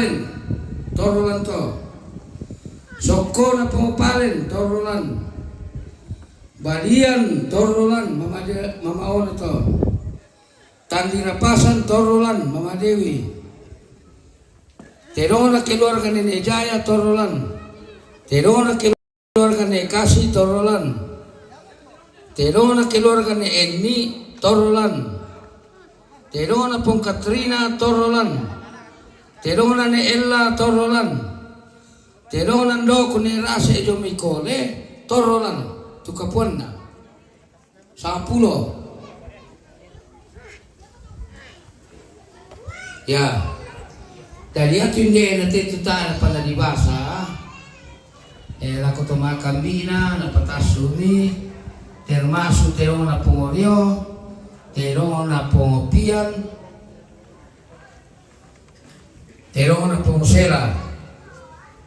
pumupalin, torolan to. Soko na pumupalin, torolan. Balian, torolan, mamaon to. Tandirapasan, torolan, Mama Dewi. Terona keluarga Nenek Jaya, torolan. Terona keluarga Nenek Kasih, torolan. Terona keluarga Nenek Eni, torolan. Terona pong Katrina, torolan. Terona ne Ella, torolan. Terona ndoko ne Rase Jomikole, torolan. Tukapuan na. 10. Ya, dari atunde na tetutaan pala di basa, lako tumakambina na patasumi, termasu terona pongorio, terona pongopian, terona pongosela.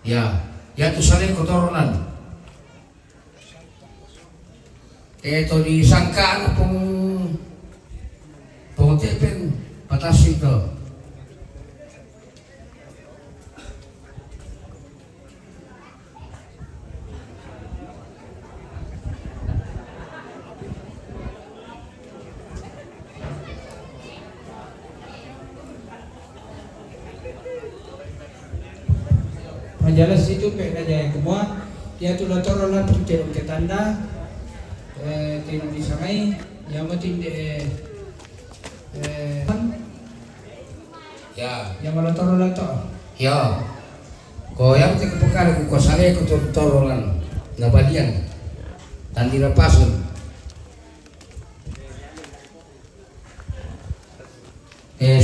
Ya tu sale kotorolan. Ito di sangka na pongotepen patasu ito. Majalah situ pek aja semua dia tu torolan putih ke tanda tino di sangai yang matin Ya, yang malah torolan to ya. Ko yang te kepekar ko sale ko torolan na balian. Tandirapasan.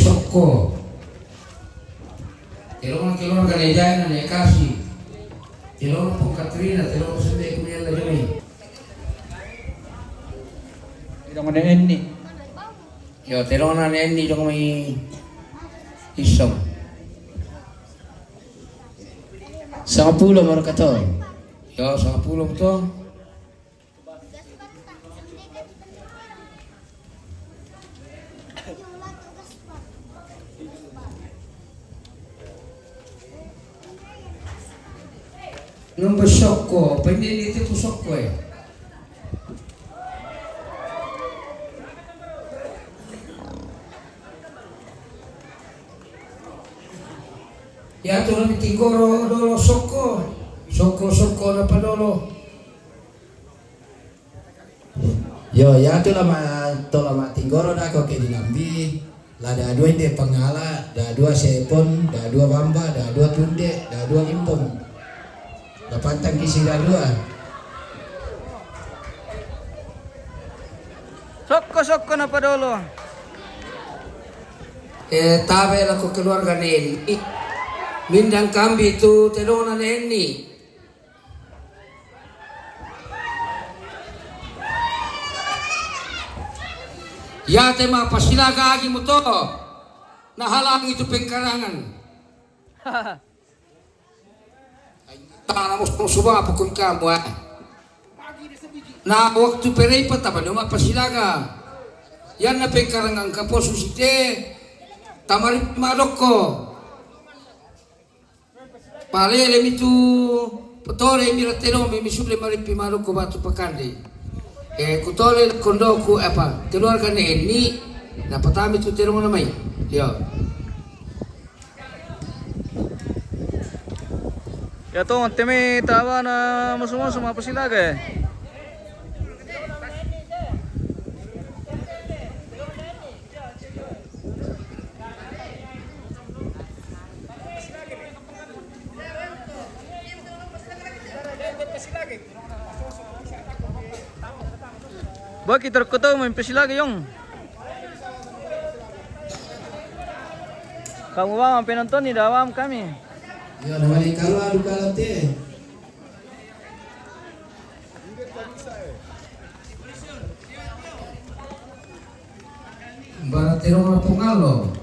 Soko. Terona keluarga Nenek Jaya, Nenek Kasih. Terona pong Katrina, terona sende kuliah lagi. tidak ada ini Yo terona Nenek dong may isom. 10 mereka to Yo 10 to. Nomor soko, pendek itu soko ya. Ya tuh nanti tinggoro dolo soko na padolo. Yo ya tu lama tinggoro dah kau ke dinambi. Lah dah dua inde pengala, dah dua sepon, dah dua bamba, dah dua tunde, dah dua impong. Dah pantang kisi dah dua. soko na padolo Tabe lah ko keluarga Neni. Mindang kambi tu terona Neni. Ya tema pasilaga agi mo to. Nahalang itu pengkarangan. Tara mo suba pukul kamu na waktu perei patapa numa pasilaga. Yan na pengkarangan kapo susite. Tamari madoko. Palele mitu potore miratero mi suble mari pimadoko batu pakandi. Kutole kondoku apa keluarga Neni na patami tu terong namai. Yo. Ya to, teme tawa na masuma apa sila ke? Bakit terkuto mo impesi lagi yung? Kamu ba ang penonton ni dawam kami? Yo namanya kalau adu kalate. Barat terong na pungalo.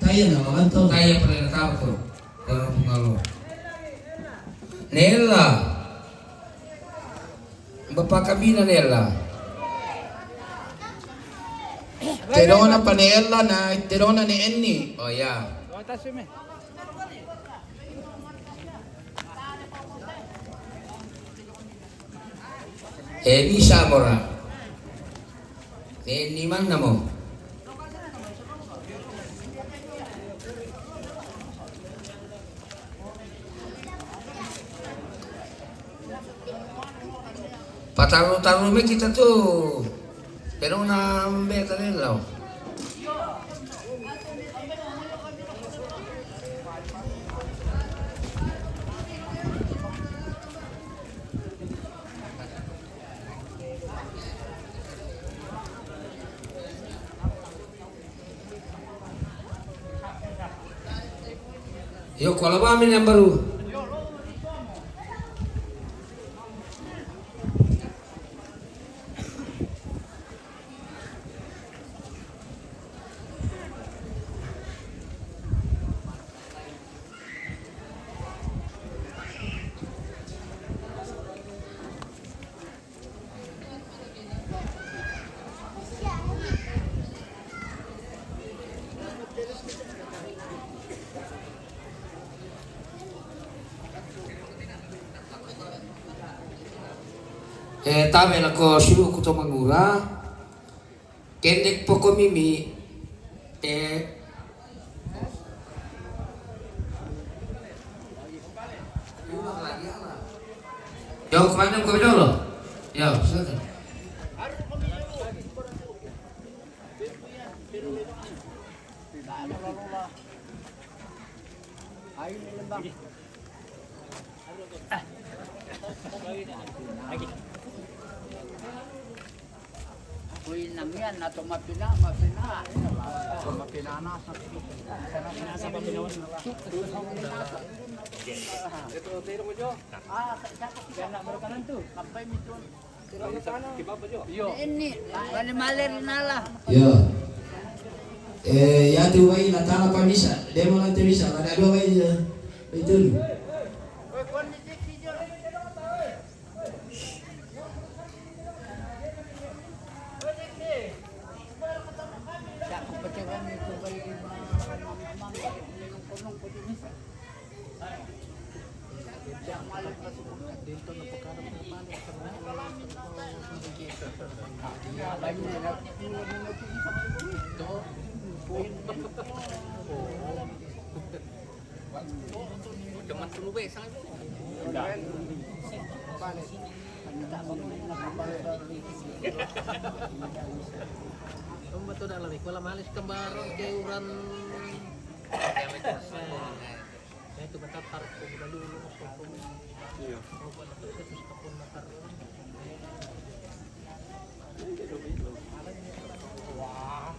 Tayo na makanto. Kaya pala na tao ko. Terong pungalo. Nela. Bapak kami na Nela. Terona panela na terona ni Enni. Oh ya. Bisa mora. Ni mana mo? Pataruh-taruh kita tuh. Pero na beta nila. Yo, kalau amin yang baru. Tame na ko sulu ko to mangura. Kendek po ko mimi. Yo, kemana ko dulu? Yo, silakan. Kuy namian atau mapina na sa pinawan ito tiro mo jo gana berkanan tuh kapai mitun yo ini bali maler nala Yo. Ya tu wai la tala pa bisa. Demo la tu bisa. Ada dua wai itu. betul dah lebih kalau malis kembaran ke uran itu betul taruh ke dulu iya terus kapun matar wah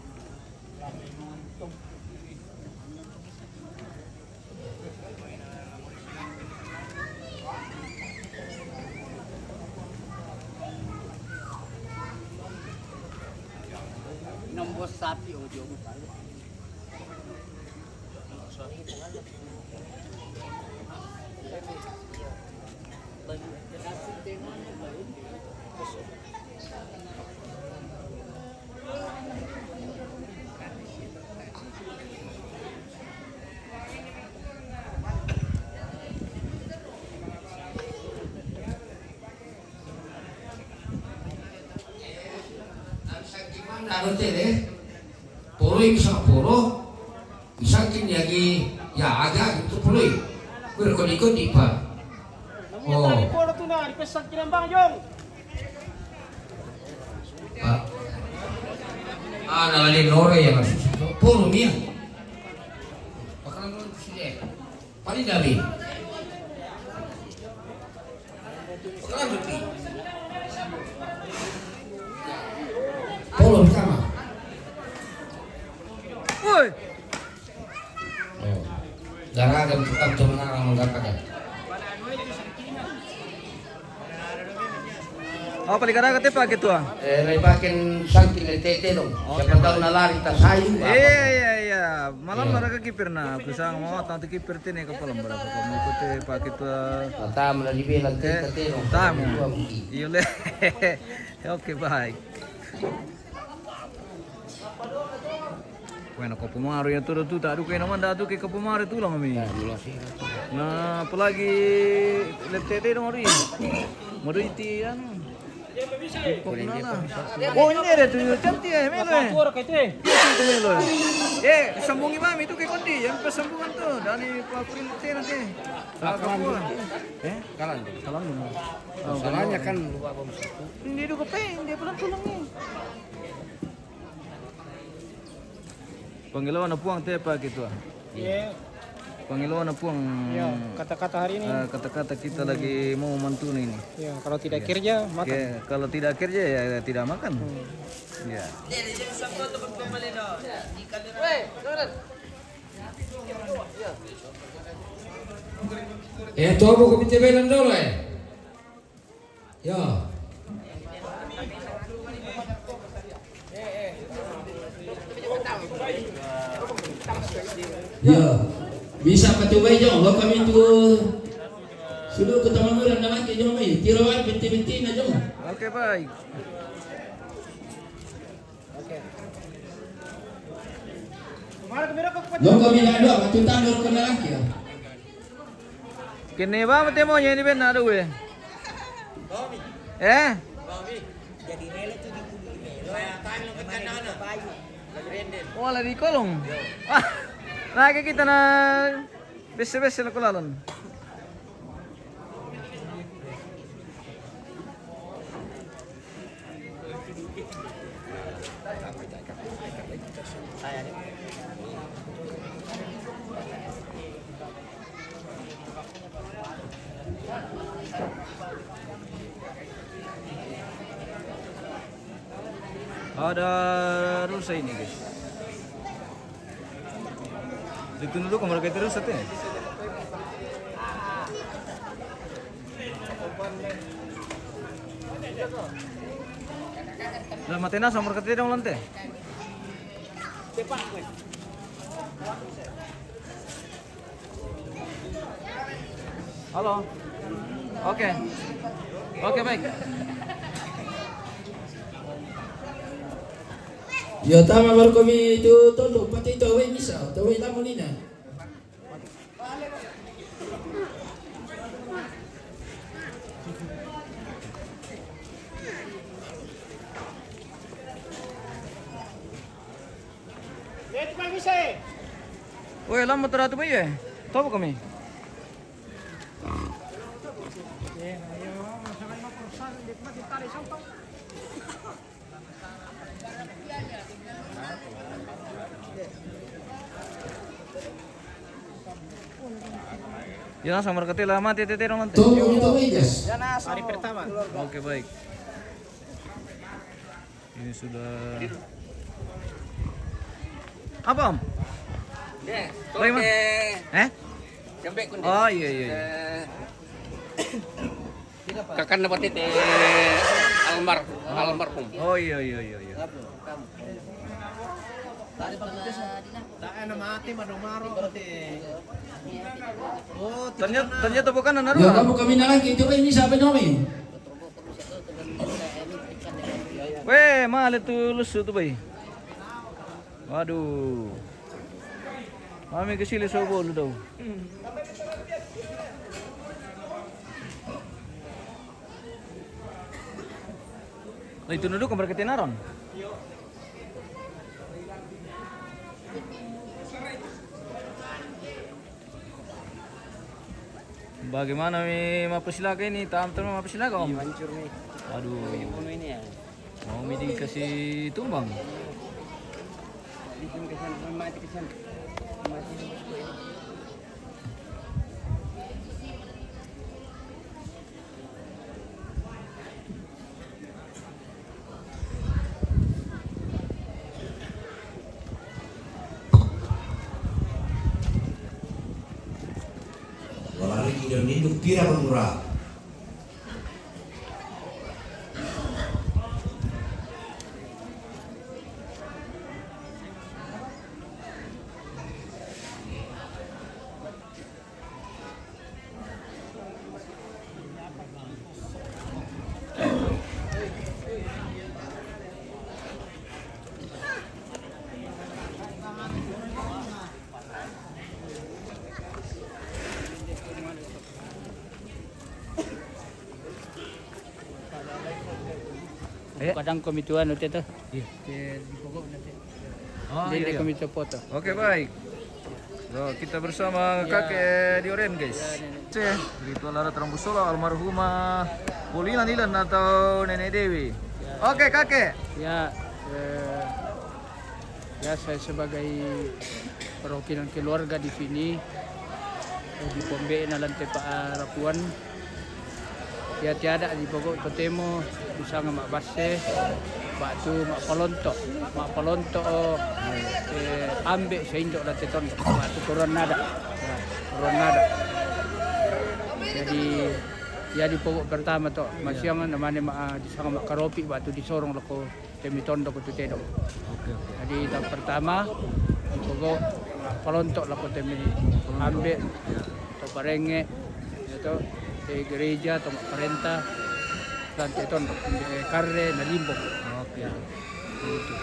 nombor sapi ojo Ano tele? Puro bisa puro. Bisa lagi ya agak itu puro. Berkon-ikon di pa. Oh. Puro tu na, request kinambang yung. Pak. Nalali lore yang masuk. Puro mia. Bakalan sini. Paling dali. Bakalan lebih. Polo sama. Woi. Daragan tukang tumenarang mengatakan. Oh, paligara kate pa gitu ah. Lepakin sangking tete dong. Siapa tahu nalari tas sayu. Iya. Malam mereka kipir na. Bisa mau tanto kipir tini ke kolam berapa kamu ikuti pakai tu. Kata melalui bilang tete dong. Tamu. Iya le. Oke, baik. Bueno, kau pemaru ya tu tak ada kena mana tu ke kau pemaru tu lah kami. Nah, apalagi lepet dong hari. Mari ti anu. Oh ini ada tu cantik ya melo. Puro kay ito eh. Itu melo. Sambungi mami itu ke kondi yang persambungan tu dari pakurin lepet nanti. Kalan. Kalan. Kalan dulu. Salahnya kan Hindi do kape, hindi pulang ni. Pangalawa na po ang tepa gitu. Yeah. Pangalawa na po ang Kata-kata hari ini. kata-kata kita lagi mau mantu ini. Ya, kalau tidak kerja makan. Ya, kalau tidak kerja ya tidak makan. Ya. Ito po komite ng dole. Yo. Ya, bisa patubay jong. Lo kami tu sudah ketemu orang nama ke jong mai. Tirawan binti-binti na jong. Oke, baik. Lo kami lado matutan lo kena lagi ya. Kini ba mati mo yan ibig na adaw eh? Wala di kolong. Nakikita na bese-bese na kulalon. Ada rusa ini guys. Ditunduk dulu kamar kita rusa tuh. Lah matena samar kita dong lantai. Halo. Oke. Oke baik. Ya tama baru kami itu tolong pati itu away misa, away lamo nina. Ito pa bisa eh. Woi, lama teratur ba ya? Tahu kami. Ya, sama berkati lama tete dong nanti. Tolong itu away jas. Hari pertama. Oke baik. Ini sudah. Apa om? Bagaimana? Jambek kundi. Oh iya. Kakan dapat tete almarhum. Oh iya. Ternyata bukan anak Ya kamu kami lagi itu away misa apa nyomi? Weh, mahal itu lusu tuh bay. Waduh. Kami kesili sobo lu daw. Nah itu duduk kamar ketinaron. Bagaimana mi mapasilaga ini? Tam-tam mapasilaga om? Hancur nih. Aduh. Ini ya. Mau mi dikasih tumbang. Mati kesan. Walari kidan induk pira pemurah. Kadang komituan nanti tuh. Di pokok nanti. Oh, Jadi iya. komite foto. Oke, baik. So, kita bersama kakek Dioren, guys. Ritual adat Rambusola almarhumah Polina Nilan atau Nenek Dewi. Oke, kakek. Ya, ya saya sebagai perwakilan keluarga di sini di Pombe na lantai Pak Rapuan. Ya tiada di pokok totemo bisa ngamak base batu mak palonto ambek seindo lantai ton batu koron nada. Jadi ya di pokok pertama to masih yang namanya di sang mak karopi batu disorong lako temitondo ko tutedo. Jadi tahap pertama di pokok palonto lako temi ambek to parenge itu di gereja atau perintah dan itu karre na limbong. Oke. Itu.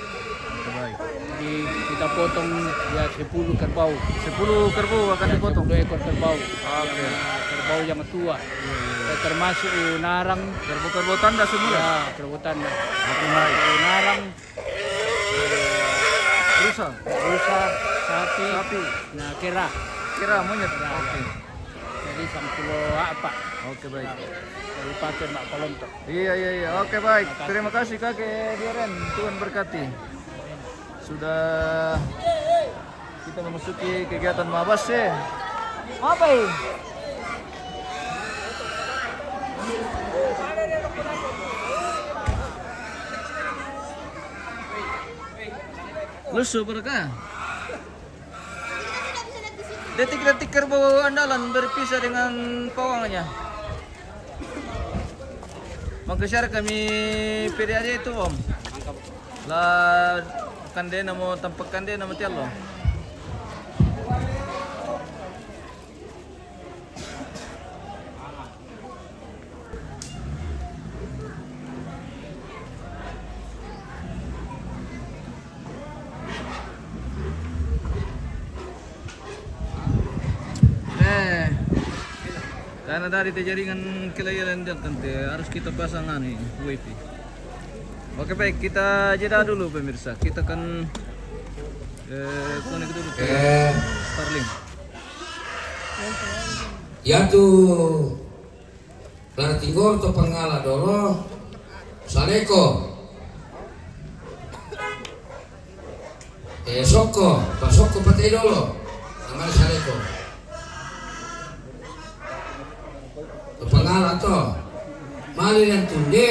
Baik. Jadi kita potong ya 10 kerbau. 10 kerbau akan dipotong. 10 ekor kerbau. Oke. Kerbau yang tua. Termasuk narang Kerbau-kerbau tanda semua. ya kerbau tanda. Oke, baik. Narang rusa, sapi, nah kera monyet. Oke. Jadi sampulo apa? Oke, baik. Dari pakai mak kolonto. Iya. Oke, baik. Terima kasih kakek Dioren. Tuhan berkati. Sudah kita memasuki kegiatan mabas ya. Apa ini? Lusuh berkah. Detik-detik kerbau andalan berpisah dengan pawangnya. Mengkesyar kami PDAD itu om. Lah kandena mau tampak kandena mau tialo. Karena dari jaringan kelayaran tante harus kita pasang nih wifi. Oke, baik, kita jeda dulu pemirsa. Kita kan connect dulu ke Starlink. Ya tu Tingor to Pangala dolo Saleko Pasoko patay dolo namanya Saleko to Pangala to mali ng tunde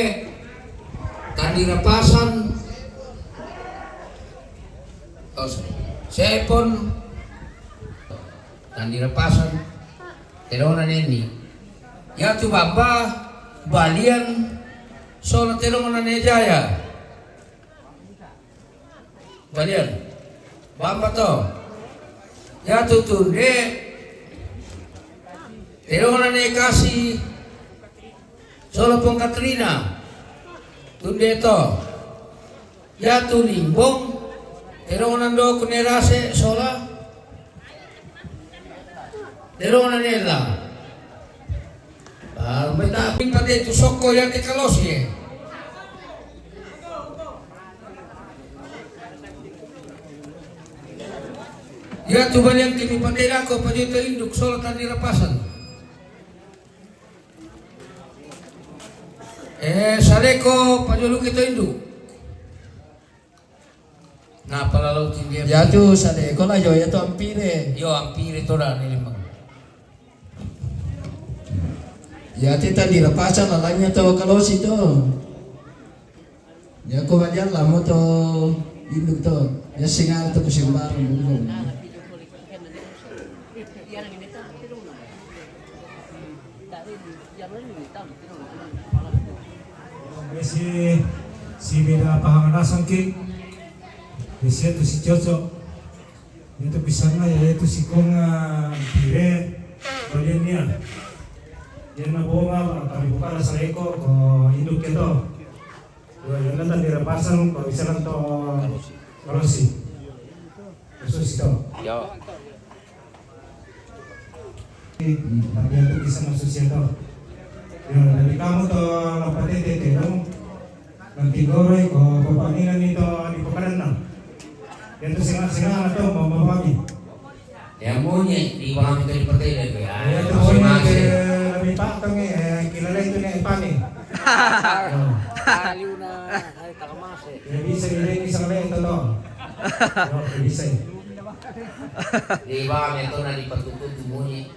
tandirapasan sepon tandirapasan terona neni ya tu bamba balian solo terona nejaya balian bamba to ya tu tunde terona ne kasih solo pong Katrina tunde to ya tu limbong terona do kunerase sola terona nella Meta pinta dentro socco e anche calosie. Ya tu baliang kini pandera ko pajuto induk solo tadi rapasan. Saleko pajulu kita induk. Nah palalau tinggi. Ya tu saleko lah yo ya tu ampire. Yo ampire toda ni limang. Ya tita dirapasan lalanya to kalau situ. Ya ko banyan lamo to induk to. Ya singal to kusimbar bungkong. Si beda pahanganasan ki. Itu si Jojo. Itu bisa na ya itu si konga pire bagian niya. Yan na bunga, kami buka na sa eko, ko induk ito. Yan na tadi rapasan, ko bisa lang to karosi. Khusus ito. Yo. Tapi itu bisa masuk siya to. Yan, dari kamu to napatete, no? Antigoro ko papaningan nito di pakanan. Itu singa atau mama kami. Ya maunya di bawah itu dipakai lagi ya. Itu maunya lebih patang kilala itu nih pani. Aliu na ay takamas eh. Ya bisa ini isang lain to. Bisa. Di bawah itu na dipatutup maunya.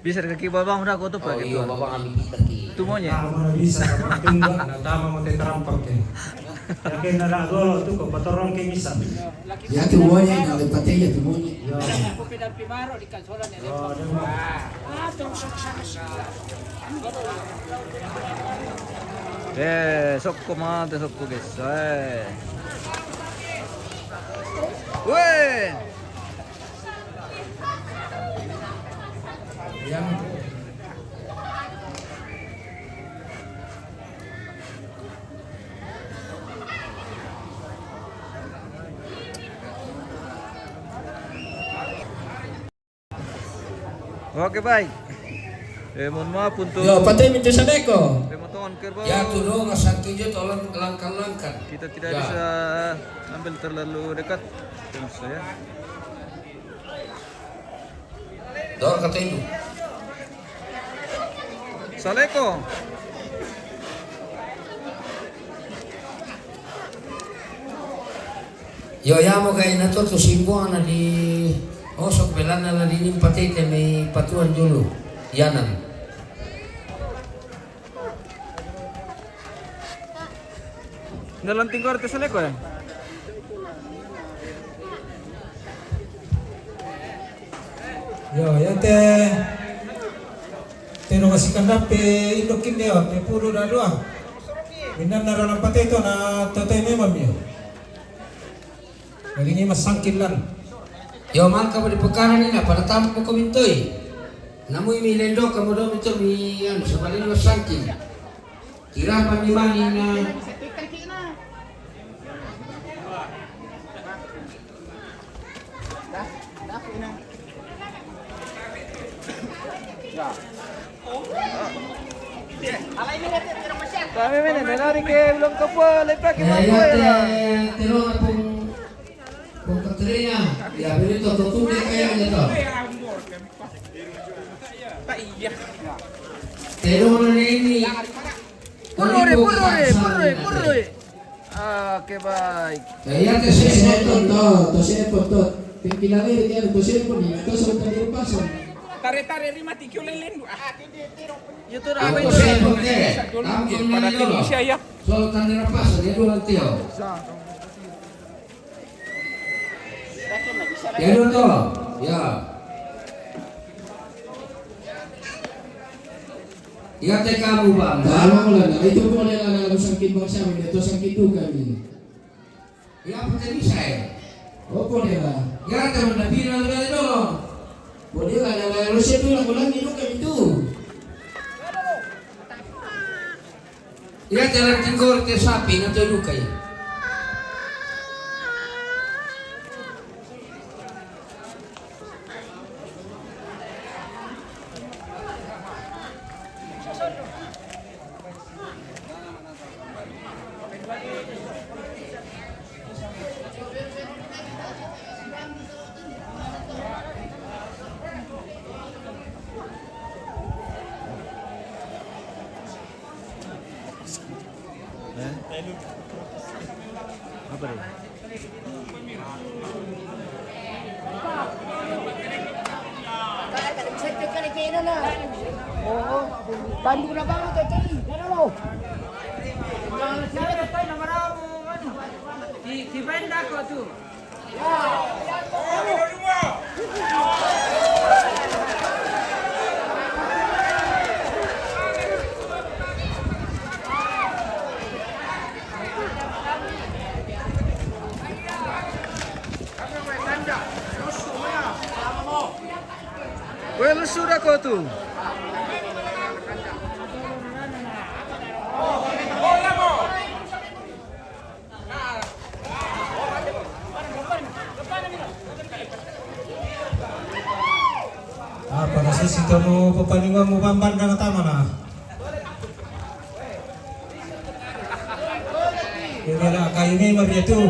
Bisa kaki babang udah kau tuh Oh pakai iya tuh. bapak kami kita ki. Tumonya. Tama na bisa tunggak na tama mo tetrampak eh. Yakin na dolo tu ko patorong kay bisa. Ya tu monya na lepate ya tu monya. Yo. Kopi dan Pimaro di kansolan ya. Oh, demo. Sok kumante sok ko guys. Weh. Yang Oke baik. Mohon maaf untuk yo patay minto sa deko. pemotongan kerbau. Ya tuh dong satu aja tolong langkah-langkah. Kita tidak Ya. bisa ambil terlalu dekat dengan saya. Dor kata itu. Saleko. Yo ya mo kay na to simbo na di osok belan na di patete may patuan dulu. Yanan. Dalam tinggal ke Saleko ya? Yo, ya te no kasih kandap pe indokin dia pe puro da dua. Minan na ron pateto na totoy memam ya. Lagi ni masangkilan. Yo man ka di pekaran ni na pada tamu ko mintoy. Namu mi lendo kamu do minto mi anu sabalin masangkin. Kira pa ni mani na Kami mana nari ke belum kapal lepak ke ya mana ya ya? tero na pong katrina. Ya bilito tutude kaya nito. Tero na ini. Puroi. Oke baik. Ya te Se se to se to. Pipilare dia to se po ni to sa tadi paso. Tare-tare rima tikyo lelendo. Itu Ako se ponte. Pada tim siya ya. Soal tanda pas dia dulu tio. Ya dulu to. Ya. Ya te kamu bang. Dalawa lang na ito po nila na sangkit bangsa mi ito sangkit kami. Ya apa bisa ya? Opo nila. Ya te mo na pina dulu. Boleh lah na Rusia tu lang ulang ino kami tu. Ya te lang tingkor te sapi na to lukay. Apa deh? Tadi ko na ba ito, Chay? Ano mo? Kibenda ko tu. Well, sudah kau tu. Para sa sito mo papalingan mo bamban ka na tama na. Kaya kayo may Maria tu.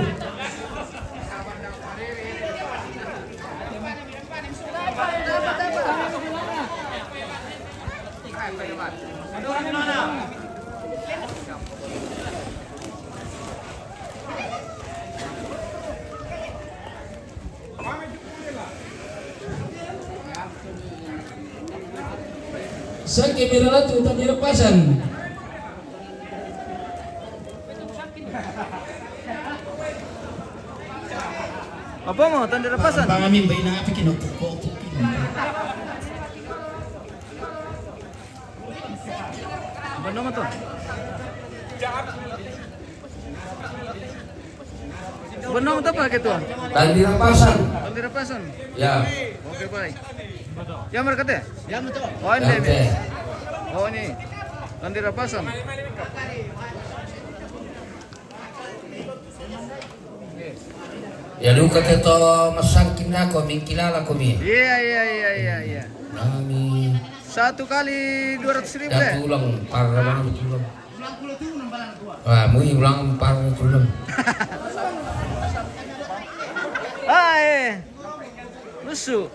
Sakit bila tu tak dilepasan. Apa mo? Tanda lepasan. Bang Amin bayi nak fikir nak pukul. Apa nama tu? Benang tu apa gitu? Dan dirapasan. Tanda lepasan. Ya. Oke baik. Yang mereka teh? Yang betul. Oh ini. Oke. Oh ini. Tanda lepasan. Ya lu kata to masangkin ako mingkilala ko mi. Iya. Kami 1 kali 200.000 dah eh. tulang para bang tulang. Wah, mui ulang para tulang. Lusu.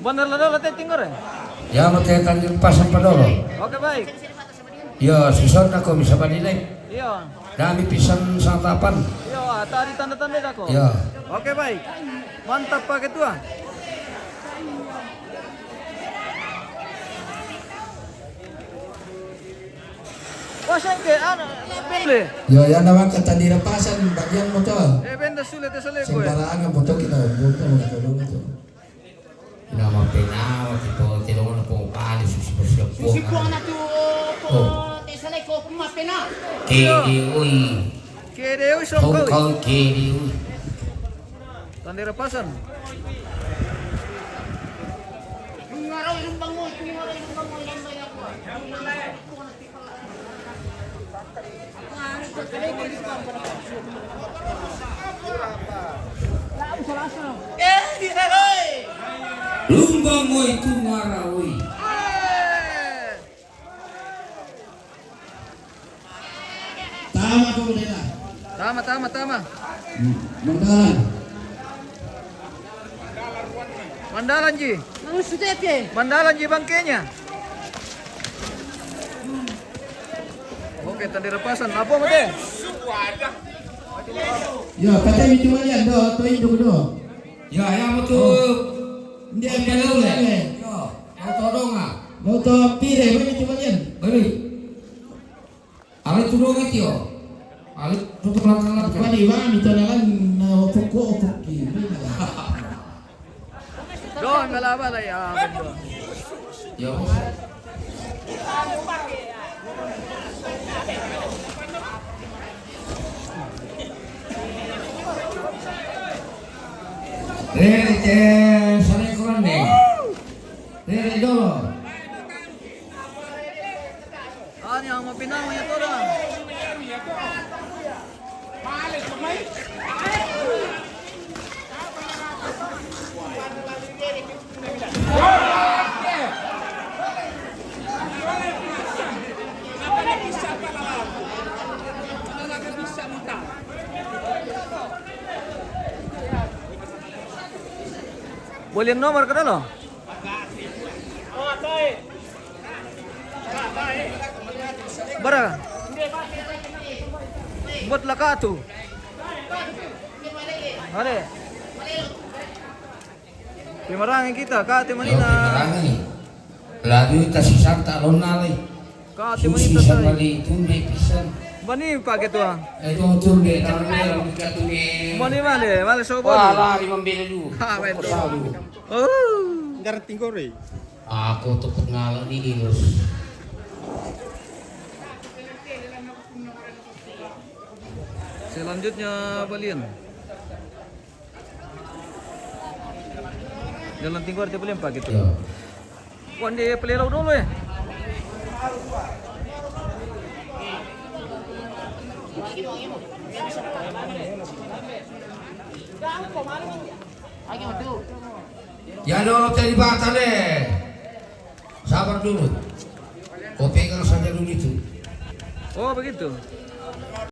Bener lah dulu teh tinggal ya? Ya mate tandir pasan padolo. Oke baik. Ya susun ako bisa balilay. Iya. Dami pisan santapan. Iya, tadi tanda-tanda aku. Ya. Oke baik. Mantap Pak Ketua. Wah, sengke bende. Yo yang nama kata dilepasan bagian motor. Bende sulit gue. Sembarangan motor kita buka nak dulu tu. Nama penawa tipo tilongan po pali susi bersiap po. Susi po na tu po Oh. te sale ko mapena. Kiri ui. Kede wis Kau kau. kau kiri ui. Tanda lepasan. Ngaraw yung bango, ngaraw yung bango yan ba yan ko. Lumbang mo itu ngarawi. Tama tu boleh lah. Tama. Mandalan. Mandalan Ji. Mandalan Ji bangkainya. Oke, tanda lepasan. Apa mate? Yo kata itu balian do, tu itu do. Ya, yang betul. Dia kalau le. Yo, kau tolong ah. Mau tu pire mana itu balian? Beri. Alit tudong itu yo. Alit tutup langkah Kali wah itu nalan pokok kiri. Doon, bala ya. Yo. Rere sana kurang deh. Rere dulu. Ano ang mapinaw niya to lang? Boleh nomor ka dalo? Bara. Buat lakatu. Hale. Pimarangin kita, Kati Manina. Marangi. Lalu kasih santa lonali. Kati Susi Manina sa. samali tunde pisan. Bani pa ketua. Ito tunde tarmel katunge. Bani male sobo. Wala limambela dulu. Ha, betul. Oh. Aku tuh pengalang di Ilus. Selanjutnya balian. Jalan tinggal dia balian pak gitu. Ya. Wan dia pelirau dulu ya. Ya dong tadi batal deh. Sabar dulu. Kau pegang saja dulu itu. Oh begitu.